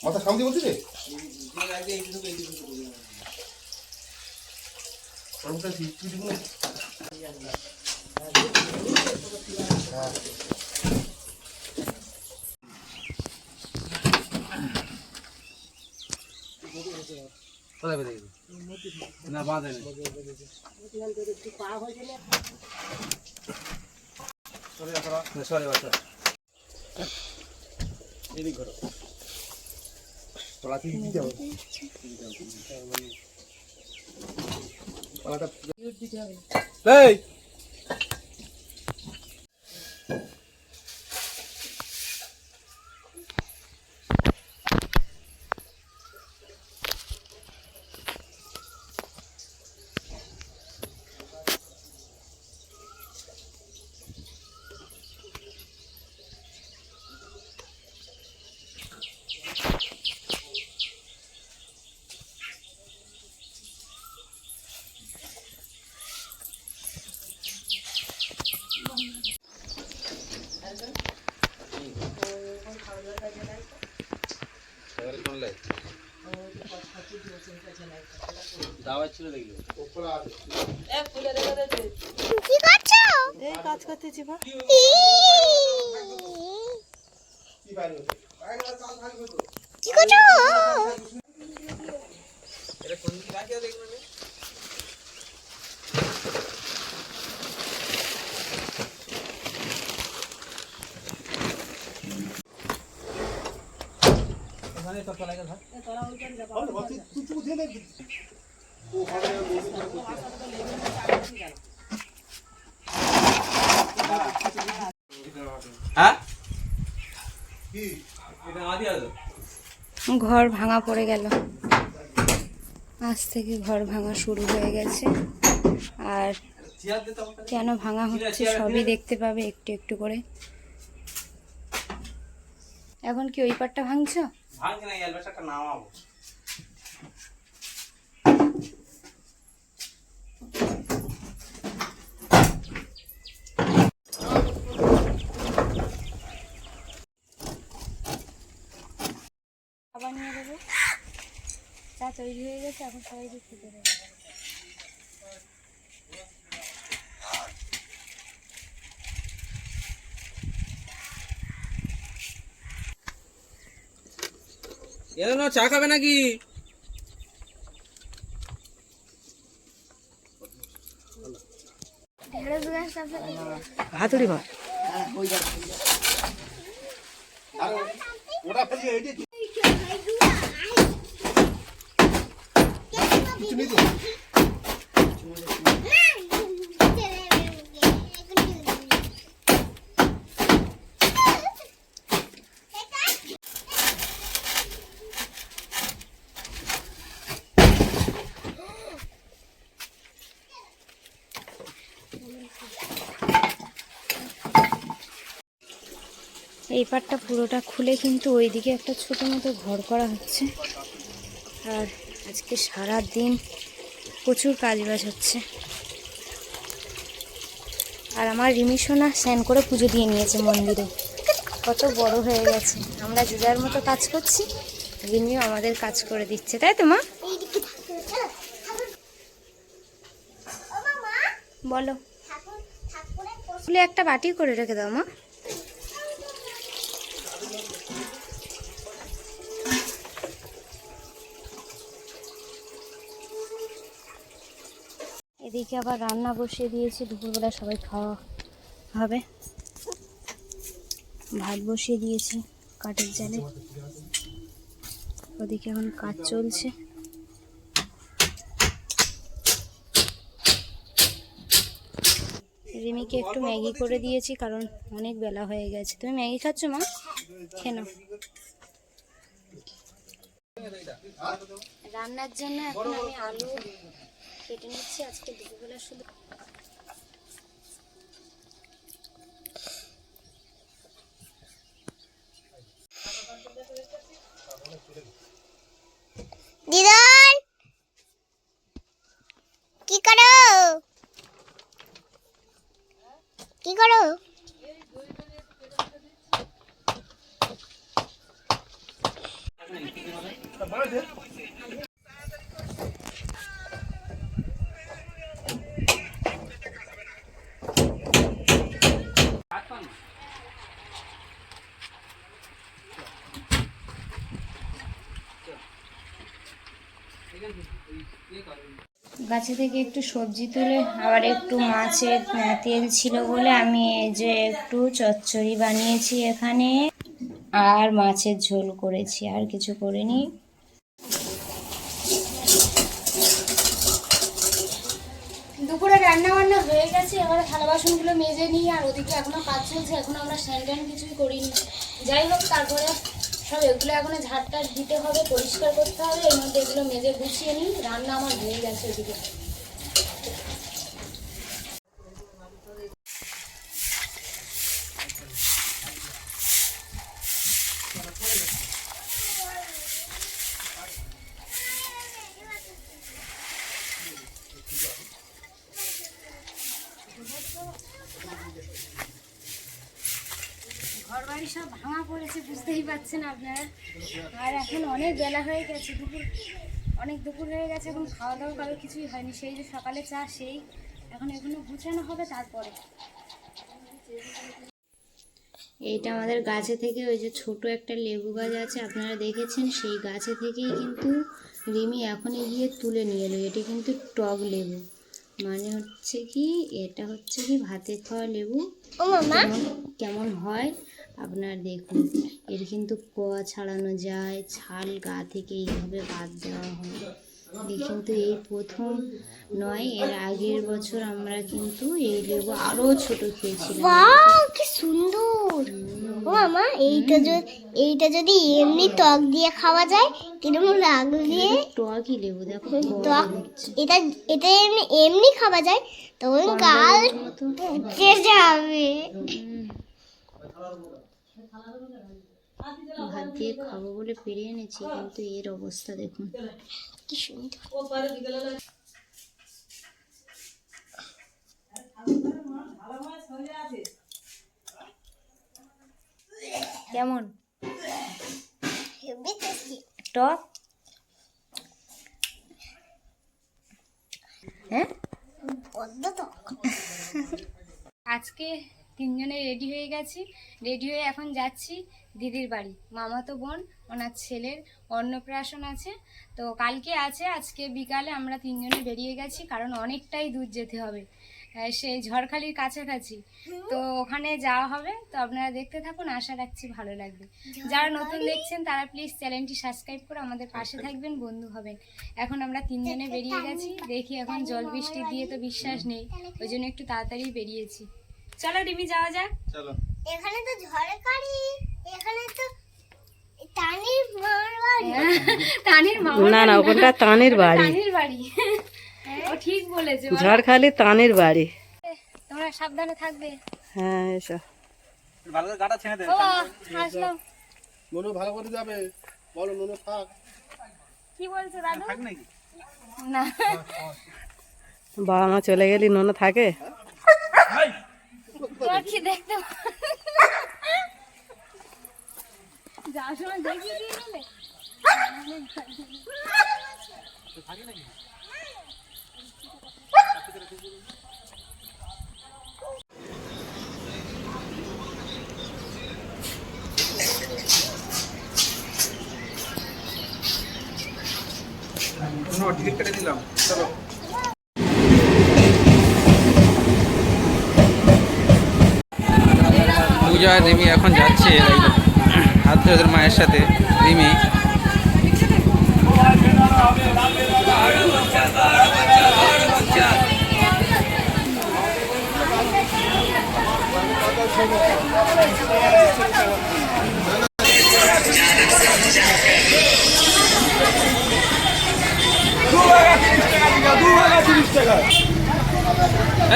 মাথা সামনে বলছি রে না বাঁধে এদিক ঘর তলাতে দিতে হবে তলাটা এই কাজ করতেছি ঘর ভাঙা পড়ে গেল। আজ থেকে ঘর ভাঙা শুরু হয়ে গেছে, আর কেন ভাঙা হচ্ছে সবই দেখতে পাবে একটু একটু করে। এখন কি ওই পাটটা ভাঙছো? আবার নিয়ে দেবো। চা তৈরি হয়ে গেছে, এখন সবাই খেতে দেবে। চা খাবে নাকি? হাতুড়ি ঘর এই পাটটা পুরোটা খুলে কিন্তু ওইদিকে একটা ছোট মতো ঘর করা হচ্ছে। আর আজকে সারা দিন প্রচুর কাজবাজ হচ্ছে। আর আমার রিমিশোনা স্নান করে পুজো দিয়ে নিয়েছে মন্দিরে। কত বড় হয়ে গেছে। আমরা যে যার মতো কাজ করছি, রিমিও আমাদের কাজ করে দিচ্ছে, তাই তো মা? বলো, একটা বাটি করে রেখে দাও মা। এদিকে আবার রান্না বসিয়ে দিয়েছি, দুপুরবেলা সবাই খাওয়া হবে। ভাত বসিয়ে দিয়েছি কাঠের জালে, ওদিকে এখন কাজ চলছে। রিমিকে একটু ম্যাগি করে দিয়েছি কারণ অনেক বেলা হয়ে গেছে। তুমি ম্যাগি খাচ্ছ মা? খেয়ে নাও। রান্নার জন্য এখন আমি আলু কেটে নিচ্ছি। আজকে দুপুরবেলা শুধু দিদন কি করো কি করো? গাছে থেকে একটু সবজি তুলে আবার একটু মাছের তেল ছিল বলে আমি এই যে একটু চচ্চড়ি বানিয়েছি এখানে, আর মাছের ঝোল করেছি, আর কিছু করিনি। দুপুরে রান্না বান্না হয়ে গেছে, এবারে থালা বাসনগুলো মেজে নিই। আর ওদিকে এখনো কাজ চলছে, এখনো আমরা স্নান টান কিছুই করিনি। যাই হোক, তারপরে সব এগুলো এখনো ঝাড়টার দিতে হবে, পরিষ্কার করতে হবে। এর মধ্যে এগুলো মেজে গুছিয়ে নিই। রান্না আমার হয়ে গেছে ওদিকে। ঘর বাড়ি সব ভাঙা পড়েছে, বুঝতেই পারছেন আপনারা। আর এখন অনেক বেলা হয়ে গেছে, দুপুর হয়ে গেছে। এখন খাওয়া দাওয়া কারো কিছুই হয়নি। সেই যে সকালে চা, সেই এখন এগুলো গুছানো হবে তারপরে। এইটা আমাদের গাছে থেকে ওই যে ছোট একটা লেবু গাছ আছে, আপনারা দেখেছেন, সেই গাছে থেকেই কিন্তু রিমি এখনই গিয়ে তুলে নিয়ে এলো। এটা কিন্তু টক লেবু, মানে হচ্ছে কি, এটা হচ্ছে কি ভাতে খাওয়া লেবু। কেমন হয় আপনার দেখুন। এর কিন্তু কোয়া ছাড়ানো যায়, ছাল গা থেকে এইভাবে বাদ দেওয়া হয়। কিন্তু এই প্রথম নয়, এর আগের বছর আমরা কিন্তু এই লেবু আরো ছোট খেয়েছিলাম। ওয়াও কি সুন্দর! ও মামা, এইটা যদি এমনি টক দিয়ে খাওয়া যায় কিরকম লাগবে? টকই লেবু, দেখো টক। এটা এমনি খাওয়া যায়, তখন গাল উঠে যাবে। ভাত দিয়ে খাবো বলে পেরে এনেছি, কিন্তু এর অবস্থা দেখুন কি সুন্দর। কেমন হেভি টেস্টি। টক? হ্যাঁ, বড্ড টক। আজকে তিনজনে রেডি হয়ে গেছি। রেডি হয়ে এখন যাচ্ছি দিদির বাড়ি। মামাতো বোন, ওনার ছেলের অন্নপ্রাশন আছে, তো কালকে আছে। আজকে বিকালে আমরা তিনজনে বেরিয়ে গেছি, কারণ অনেকটাই দূর যেতে হবে, সেই ঝড়খালির কাছাকাছি। তো ওখানে যাওয়া হবে। তো আপনারা দেখতে থাকুন, আশা রাখছি ভালো লাগবে। যারা নতুন দেখছেন তারা প্লিজ চ্যানেলটি সাবস্ক্রাইব করে আমাদের পাশে থাকবেন, বন্ধু হবেন। এখন আমরা তিনজনে বেরিয়ে গেছি। দেখি এখন জল বৃষ্টি দিয়ে তো বিশ্বাস নেই, ওই জন্য একটু তাড়াতাড়ি বেরিয়েছি। চলো রিমি, যাওয়া যাক। চলো। এখানে তো ঝড়খালি, এখানে তো টানির মামার বাড়ি। তানির মামা না না, ওখানটা তানের বাড়ি। তানির বাড়ি, ও ঠিক বলেছে। ঝড়খালি তানের বাড়ি। তোমরা সাবধানে থাকবে। হ্যাঁ, এসো। ভালো করে গাটা ছেড়ে দে। বাবা, আসলাম। নুনু ভালো করে যাবে, বলো নুনু থাক। কি বলছো দাদু? থাক নাকি? না, বাবা মা চলে গেলি নন থাকে? তোমার কি দেখতে যাওয়ার সময় দেখিয়ে দিয়ে গেলে? টিকিট কেটে দিলাম, চলো। পূজা আর রিমি এখন যাচ্ছে হাত ধরে ওদের মায়ের সাথে রিমি।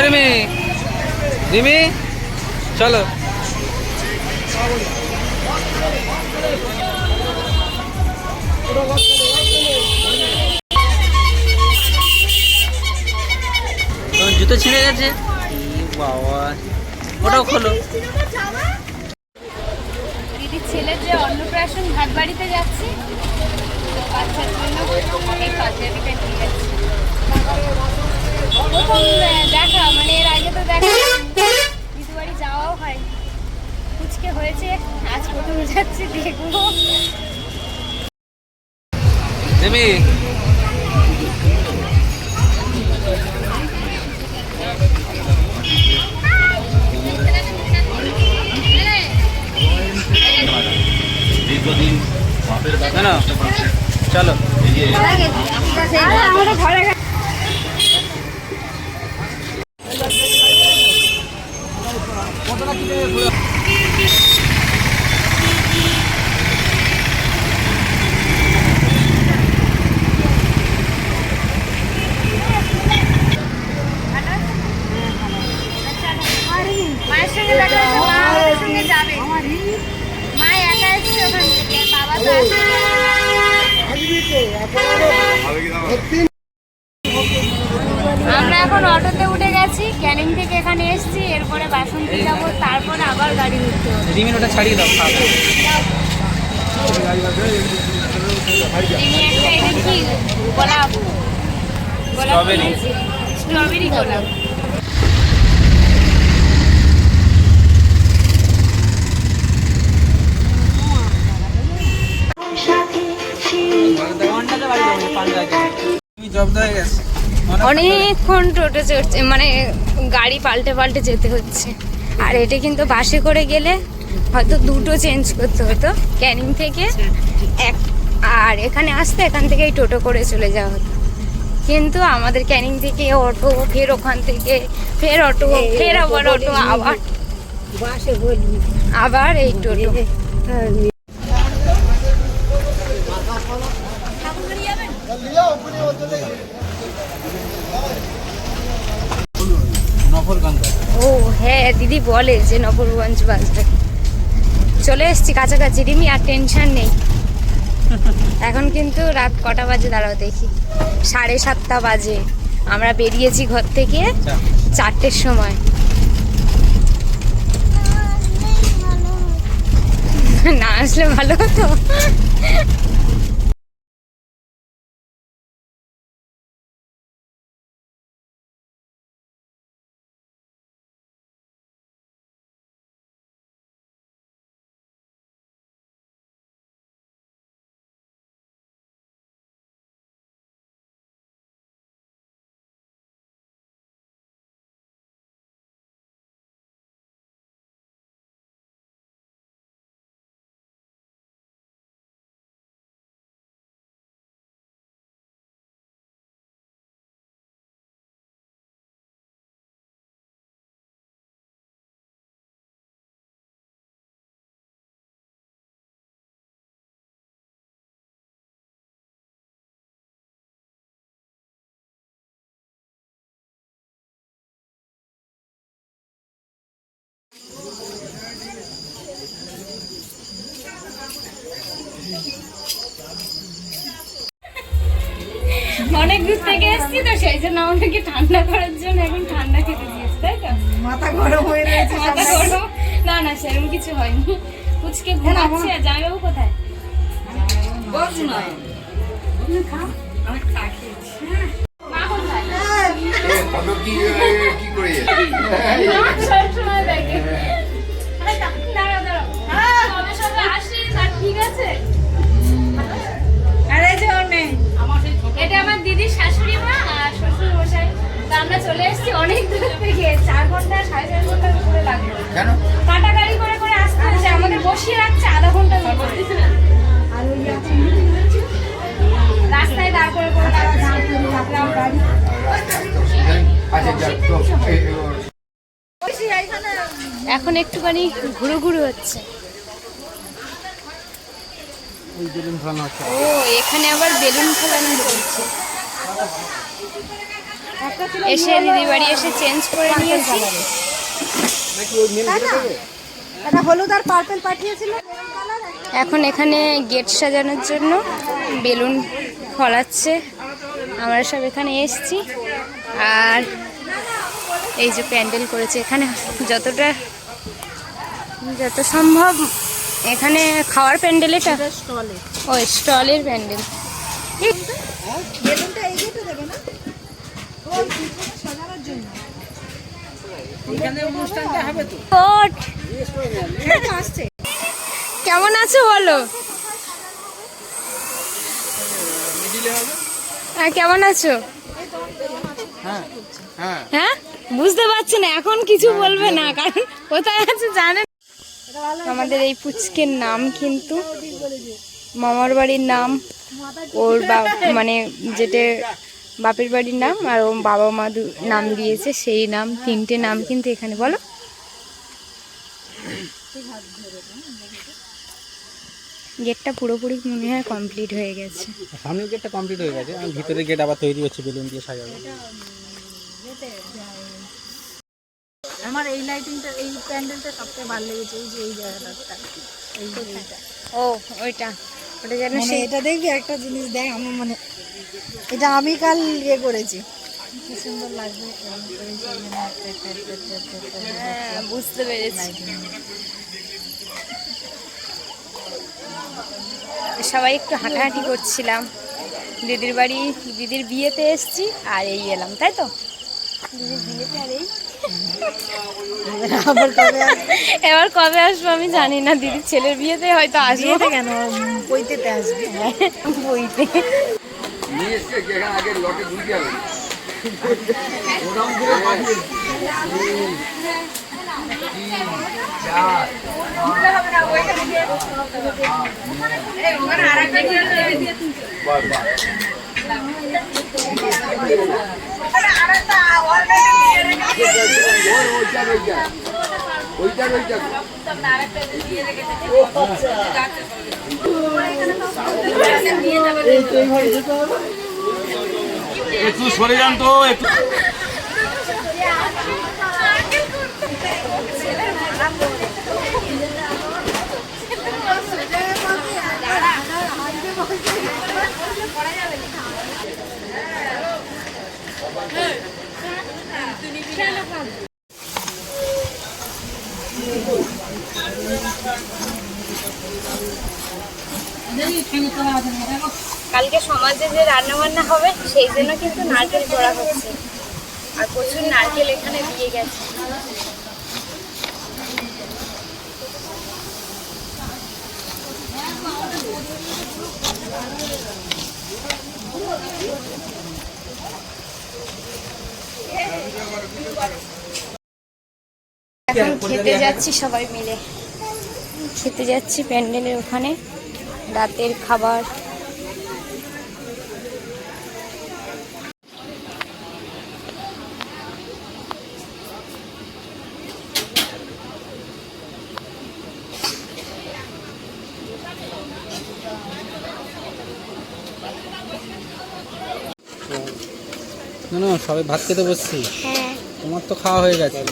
রিমি রিমি চলো। জুতো ছিঁড়ে গেছে বাবা, ওটাও খোলো। দিদির ছেলের যে অন্নপ্রাশন ঘাট বাড়িতে যাচ্ছি, তো বাচ্চার জন্য এই পাঞ্জাবিটা নিয়ে যাচ্ছি। প্রথম দেখা, মানে এর আগে তো দেখা দিদি বাড়ি যাওয়াও হয়, কুচকে হয়েছে, আজ প্রথম যাচ্ছি, দেখবো। রিমি না চলো। মায়ের সঙ্গে দেখা হয়েছে, মা আমাদের সঙ্গে যাবে। মা একা এসছে ওখান থেকে, বাবা তো আসবে। আমরা এখন অটোতে উঠে গেছি, ক্যানিং থেকে এখানে এসেছি, এরপরে বাসন্তী যাবো, তারপরে আবার গাড়ি উঠতে হবে। রিমির ওটা ছাড়িয়ে দাও। রিমি একটা এনেছি গোলাপ, স্ট্রবেরি। স্ট্রবেরি গোলাপ। অনেকক্ষণ টোটো চড়ছে, মানে গাড়ি পাল্টে পাল্টে যেতে হচ্ছে। আর এটা কিন্তু বাসে করে গেলে হয়তো দুটো চেঞ্জ করতে হতো, ক্যানিং থেকে এক, আর এখানে আসতে এখান থেকেই টোটো করে চলে যাওয়া হতো। কিন্তু আমাদের ক্যানিং থেকে অটো, ফের ওখান থেকে ফের অটো, ফের আবার অটো, আবার এই টোটো। ও হ্যাঁ, দিদি বলে যে নবরগঞ্জ বাজার। চলে এসছি কাছাকাছি রিমি, আর টেনশন নেই। এখন কিন্তু রাত কটা বাজে দাঁড়াও দেখি, 7:30 বাজে। আমরা বেরিয়েছি ঘর থেকে 4টের সময়। না আসলে ভালো হতো। অনেক দূর থেকে এসেছি তো, সেই জন্য আমাদেরকে ঠান্ডা করার জন্য এখন ঠান্ডা খেতে দিয়েছে, তাই তো? মাথা গরম হয়ে রয়েছে। মাথা গরম না না, সেরকম কিছু হয়নি। পুচকে ঘুমাচ্ছে। আর জামাইবাবু কোথায়? মা কোথায়? সবসময় দেখে। দাঁড়াও দাঁড়াও, সবে সবে আসিস, আর ঠিক আছে। এটা আমার দিদির শাশুড়ি মা আর শ্বশুর মশাই। তো আমরা চলে এসেছি অনেক দূর থেকে, 4 ঘন্টা 4.5 ঘন্টার উপরে লাগলো। কাটা গাড়ি করে করে এখন একটুখানি ঘুরু ঘুরু হচ্ছে। ও এখানে আবার বেলুন ফেলানো চলছে। এসে দিদির বাড়ি এসে চেঞ্জ করে নিয়েছি। হলুদ আর পার্পল পাঠিয়েছিল। এখন এখানে গেট সাজানোর জন্য বেলুন ফলাচ্ছে। আমরা সব এখানে এসেছি। আর এই যে প্যান্ডেল করেছে এখানে, যত সম্ভব এখানে খাওয়ার প্যান্ডেল, এটা ও স্টলের প্যান্ডেল। কেমন আছো বলো? হ্যাঁ কেমন আছো? হ্যাঁ বুঝতে পারছি না, এখন কিছু বলবে না, কারণ কোথায় আছে জানেন। আমাদের এই পুচকের নাম কিন্তু মামার বাড়ির নাম, ওর মানে যেটা বাপের বাড়ির নাম, আর ওর বাবা মা নাম দিয়েছে সেই নাম, 3টে নাম কিন্তু এখানে। বলো গেটটা পুরোপুরি মনে হয় কমপ্লিট হয়ে গেছে। সামনের গেটটা কমপ্লিট হয়ে গেছে, আর ভিতরের গেট আবার তৈরি হচ্ছে, বেলুন দিয়ে সাজানো। আমার এই লাইটিংটা, এই প্যান্ডেলটা সবচেয়ে ভালো লেগেছে। এই যে এই জায়গাটা, ও ওটা যেন এটা দেখবি একটা জিনিস দেখ, আমার মানে এটা আমি কাল ইয়ে করেছি, কি সুন্দর লাগবে। বুঝতে পেরেছি। সবাই একটু হাঁটাহাঁটি করছিলাম। দিদির বাড়ি, দিদির বিয়েতে এসছি আর এই এলাম, তাই তো? দিদির বিয়েতে আর এই এবার কবে আসবো আমি জানি না। দিদির ছেলের বিয়েতে হয়তো আসবো। কেন বইতে আসবি? বইতে একটু সরে যান তো, একটু কালকে সমাজে যে রান্না বান্না হবে সেই জন্য কিন্তু নারকেল করা হচ্ছে, আর প্রচুর নারকেল এখানে দিয়ে গেছে। এখন খেতে যাচ্ছি, সবাই মিলে খেতে যাচ্ছি প্যান্ডেলের ওখানে রাতের খাবার। না সবাই ভাত খেতে বসছি। তোমার তো খাওয়া হয়ে গেছে।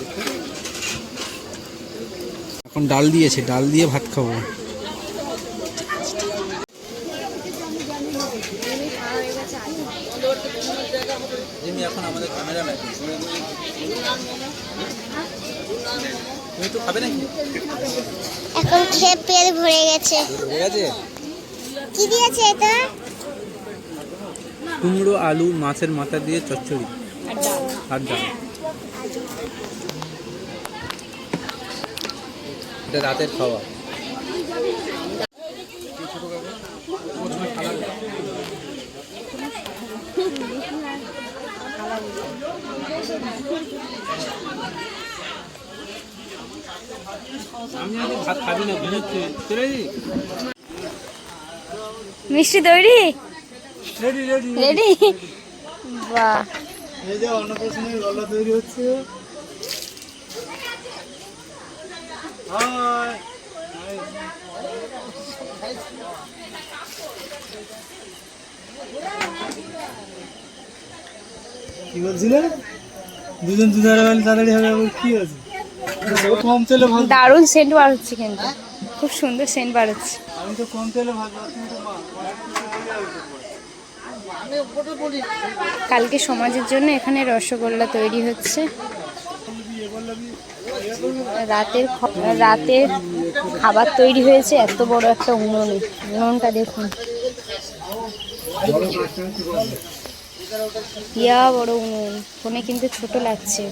এখন ডাল দিয়েছে, ডাল দিয়ে ভাত খাবো। এখন আমাদের ক্যামেরাম্যান, তুমি তো খাবে নাকি? এখন খেয়ে পেট ভরে গেছে। ভরে গেছে? কি দিয়েছে এটা? কুমড়ো, আলু, মাছের মাথা দিয়ে চচ্চড়ি আর ডাল। এটা রাতের খাওয়া। ভাত খাবি না? মিষ্টি তৈরি? রেডি? বাহ, এই যে অন্নপ্রাশনের গলা তৈরি হচ্ছে। কি বলছিলে? দুজন দুধারে বলে তাড়াতাড়ি হবে, আবার কি আছে? কম তেলে ভাজ। দারুণ সেন্ট বার হচ্ছে, কিন্তু খুব সুন্দর সেন্ট বার হচ্ছে। আমি তো কম তেলে ভাজবো, তুমি তো কালকে সমাজের জন্য এখানে রসগোল্লা তৈরি হচ্ছে। রাতের খাবার তৈরি হয়েছে এত বড় একটা উনুনে। উনুনটা দেখুন, ইয়া বড় উনুন। ফোনে কিন্তু ছোট লাগছে।